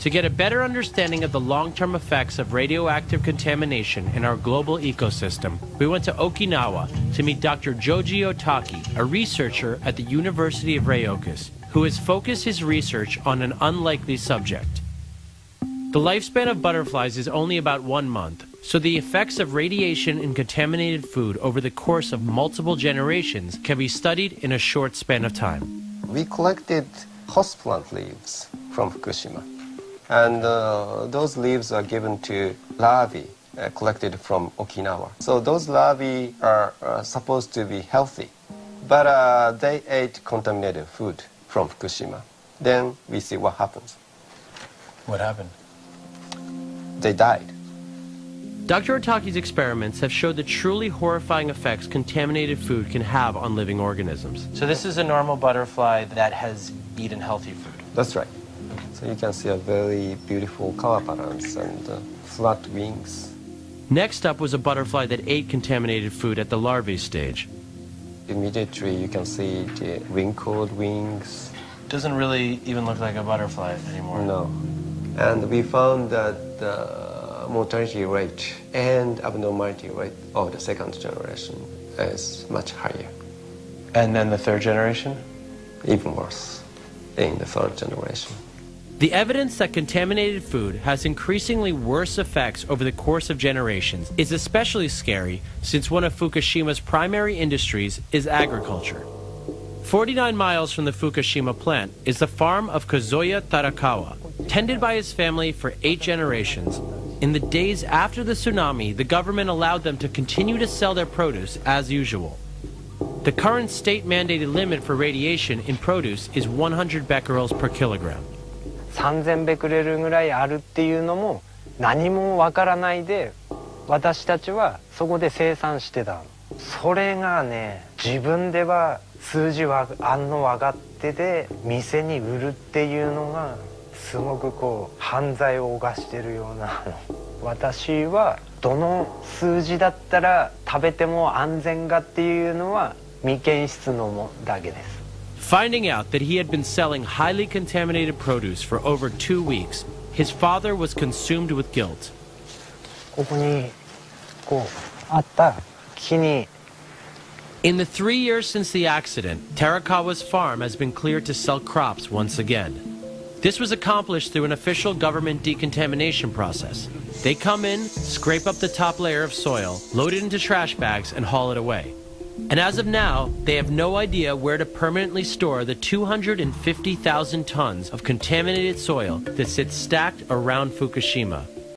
To get a better understanding of the long-term effects of radioactive contamination in our global ecosystem, we went to Okinawa to meet Dr. Joji Otaki, a researcher at the University of Ryukyu, who has focused his research on an unlikely subject. The lifespan of butterflies is only about 1 month, so the effects of radiation in contaminated food over the course of multiple generations can be studied in a short span of time. We collected horseplant leaves from Fukushima, and those leaves are given to larvae collected from Okinawa. So those larvae are supposed to be healthy, but they ate contaminated food from Fukushima. Then we see what happens. What happened? They died. Dr. Otaki's experiments have showed the truly horrifying effects contaminated food can have on living organisms. So this is a normal butterfly that has eaten healthy food? That's right. So you can see a very beautiful color patterns and flat wings. Next up was a butterfly that ate contaminated food at the larvae stage. Immediately you can see the wrinkled wings. Doesn't really even look like a butterfly anymore. No. And we found that the mortality rate and abnormality rate of the second generation is much higher. And then the third generation? Even worse in the third generation. The evidence that contaminated food has increasingly worse effects over the course of generations is especially scary since one of Fukushima's primary industries is agriculture. 49 miles from the Fukushima plant is the farm of Kazuya Tarakawa, tended by his family for 8 generations. In the days after the tsunami, the government allowed them to continue to sell their produce as usual. The current state-mandated limit for radiation in produce is 100 becquerels per kilogram. 3000ベクレルぐらいあるっていうのも何もわからないで私たちはそこで生産してた。それがね、自分では数字は分かってて店に売るっていうのがすごくこう犯罪を犯してるような。私はどの数字だったら食べても安全かっていうのは未検出のもだけです。Finding out that he had been selling highly contaminated produce for over 2 weeks, his father was consumed with guilt. ここにこうあった木に。In the 3 years since the accident, Tarakawa's farm has been cleared to sell crops once again. This was accomplished through an official government decontamination process. They come in, scrape up the top layer of soil, load it into trash bags, and haul it away. And as of now, they have no idea where to permanently store the 250,000 tons of contaminated soil that sits stacked around Fukushima.